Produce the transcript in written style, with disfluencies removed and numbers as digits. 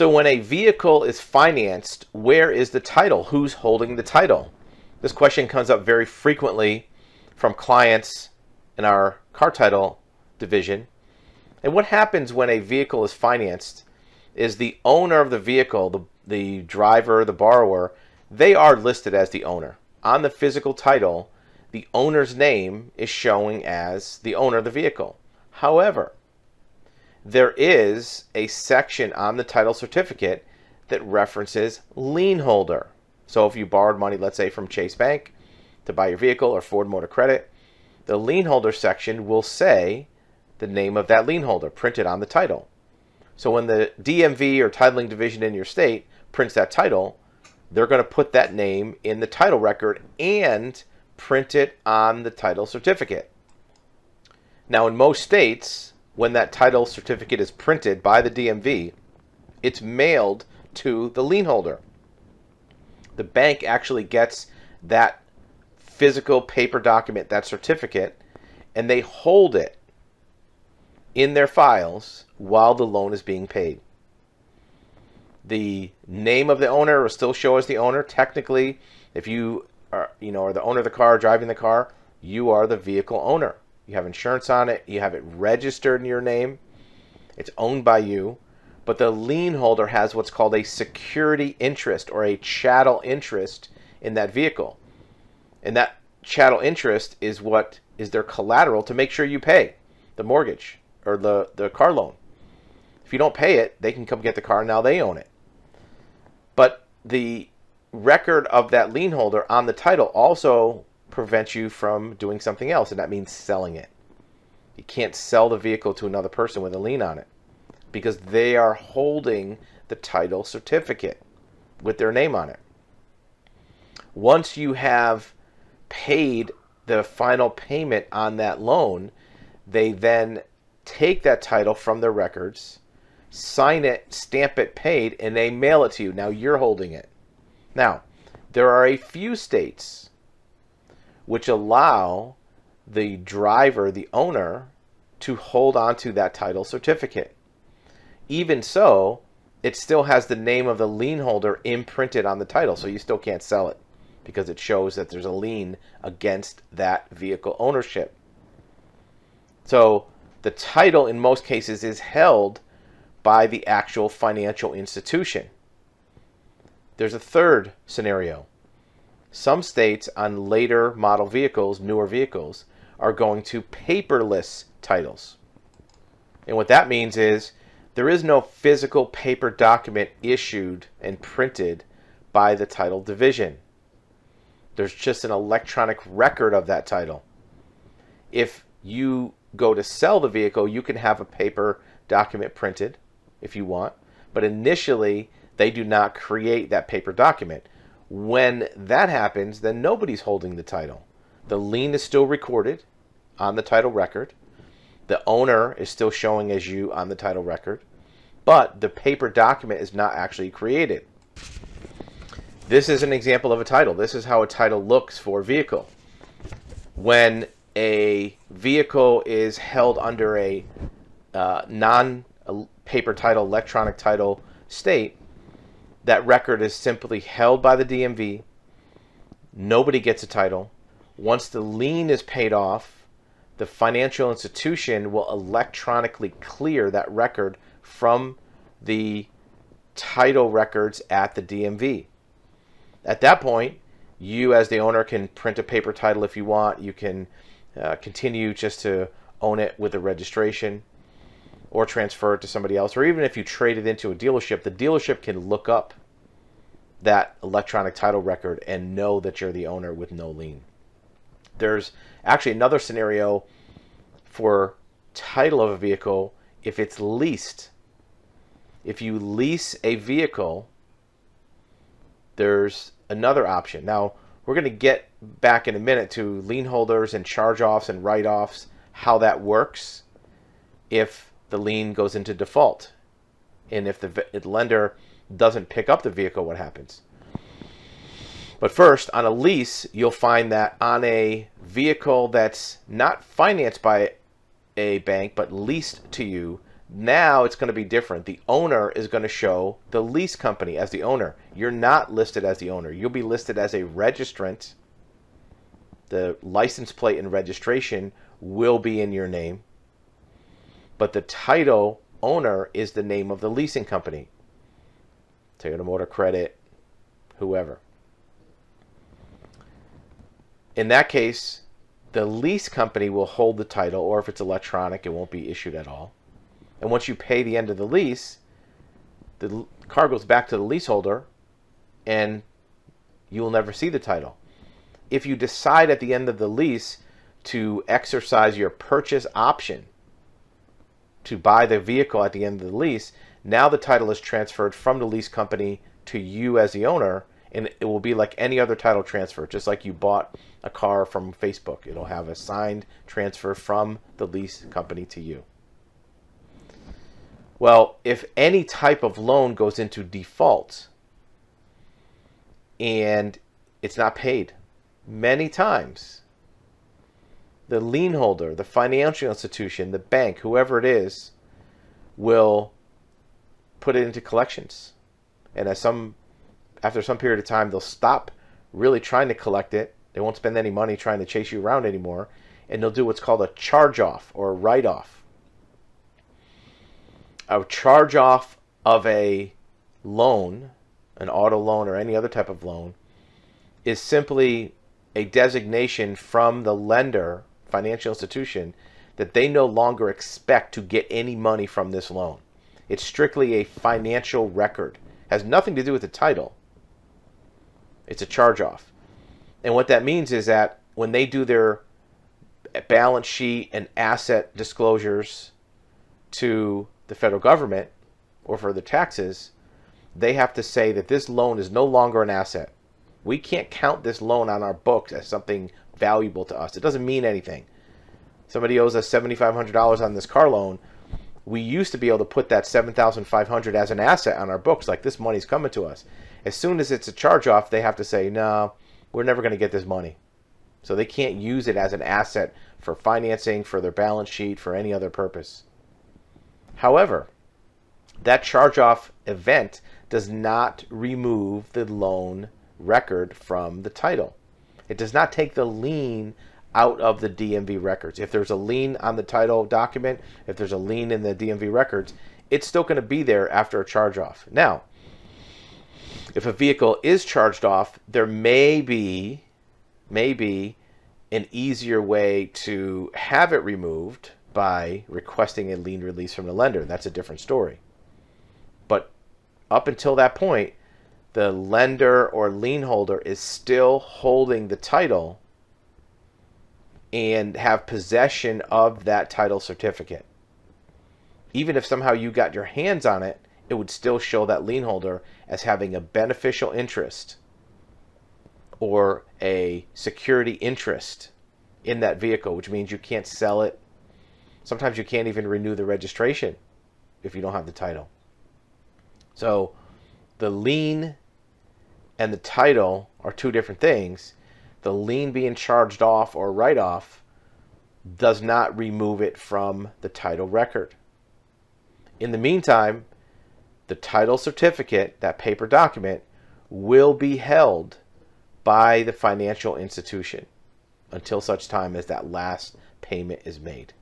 So when a vehicle is financed, where is the title? Who's holding the title? This question comes up very frequently from clients in our car title division. And what happens when a vehicle is financed is the owner of the vehicle, the driver, the borrower, they are listed as the owner. On the physical title, the owner's name is showing as the owner of the vehicle. However, there is a section on the title certificate that references lien holder. So if you borrowed money, let's say from Chase Bank to buy your vehicle or Ford Motor Credit, the lien holder section will say the name of that lien holder printed on the title. So when the DMV or titling division in your state prints that title, they're going to put that name in the title record and print it on the title certificate. Now in most states, when that title certificate is printed by the DMV, it's mailed to the lien holder. The bank actually gets that physical paper document, that certificate, and they hold it in their files while the loan is being paid. The name of the owner will still show as the owner. Technically, if you are the owner of the car, driving the car, you are the vehicle owner. You have insurance on it. You have it registered in your name. It's owned by you. But the lien holder has what's called a security interest or a chattel interest in that vehicle. And that chattel interest is what is their collateral to make sure you pay the mortgage or the car loan. If you don't pay it, they can come get the car. Now they own it. But the record of that lien holder on the title also prevents you from doing something else, and that means selling it. You can't sell the vehicle to another person with a lien on it because they are holding the title certificate with their name on it. Once you have paid the final payment on that loan, they then take that title from their records, sign it, stamp it paid, and they mail it to you. Now you're holding it. Now, there are a few states which allow the driver, the owner, to hold on to that title certificate. Even so, it still has the name of the lien holder imprinted on the title, so you still can't sell it because it shows that there's a lien against that vehicle ownership. So the title in most cases is held by the actual financial institution. There's a third scenario. Some states on later model vehicles, newer vehicles, are going to paperless titles. And what that means is there is no physical paper document issued and printed by the title division. There's just an electronic record of that title. If you go to sell the vehicle, you can have a paper document printed if you want, but initially they do not create that paper document. When that happens, then nobody's holding the title. The lien is still recorded on the title record. The owner is still showing as you on the title record, but the paper document is not actually created. This is an example of a title. This is how a title looks for a vehicle. When a vehicle is held under a non-paper title, electronic title state, that record is simply held by the DMV. Nobody gets a title. Once the lien is paid off, the financial institution will electronically clear that record from the title records at the DMV. At that point, you as the owner can print a paper title if you want. You can continue just to own it with a registration or transfer it to somebody else. Or even if you trade it into a dealership, the dealership can look up that electronic title record and know that you're the owner with no lien. There's actually another scenario for title of a vehicle if it's leased. If you lease a vehicle, there's another option. Now, we're going to get back in a minute to lien holders and charge-offs and write-offs, how that works if the lien goes into default. And if the lender doesn't pick up the vehicle, what happens? But first, on a lease, you'll find that on a vehicle that's not financed by a bank but leased to you, Now it's going to be different. The owner is going to show the lease company as the owner. You're not listed as the owner. You'll be listed as a registrant. The license plate and registration will be in your name, but the title owner is the name of the leasing company. Toyota Motor Credit, whoever. In that case, the lease company will hold the title, or if it's electronic, it won't be issued at all. And once you pay the end of the lease, the car goes back to the leaseholder, and you will never see the title. If you decide at the end of the lease to exercise your purchase option to buy the vehicle at the end of the lease, now the title is transferred from the lease company to you as the owner, and it will be like any other title transfer, just like you bought a car from Facebook. It'll have a signed transfer from the lease company to you. Well, if any type of loan goes into default and it's not paid, many times the lien holder, the financial institution, the bank, whoever it is, will put it into collections. And after some period of time, they'll stop really trying to collect it. They won't spend any money trying to chase you around anymore. And they'll do what's called a charge-off or a write-off. A charge-off of a loan, an auto loan or any other type of loan, is simply a designation from the lender, financial institution, that they no longer expect to get any money from this loan. It's strictly a financial record. It has nothing to do with the title. It's a charge-off. And what that means is that when they do their balance sheet and asset disclosures to the federal government or for the taxes, they have to say that this loan is no longer an asset. We can't count this loan on our books as something valuable to us. It doesn't mean anything. Somebody owes us $7,500 on this car loan. We used to be able to put that $7,500 as an asset on our books, like this money's coming to us. As soon as it's a charge-off, they have to say, no, we're never going to get this money. So they can't use it as an asset for financing, for their balance sheet, for any other purpose. However, that charge-off event does not remove the loan record from the title. It does not take the lien out of the DMV records. If there's a lien on the title document, if there's a lien in the DMV records, it's still going to be there after a charge-off. Now, if a vehicle is charged off, there may be an easier way to have it removed by requesting a lien release from the lender. That's a different story. But up until that point, the lender or lien holder is still holding the title and have possession of that title certificate. Even if somehow you got your hands on it, it would still show that lien holder as having a beneficial interest or a security interest in that vehicle, which means you can't sell it. Sometimes you can't even renew the registration if you don't have the title. So the lien and the title are two different things. The lien being charged off or write-off does not remove it from the title record. In the meantime, the title certificate, that paper document, will be held by the financial institution until such time as that last payment is made.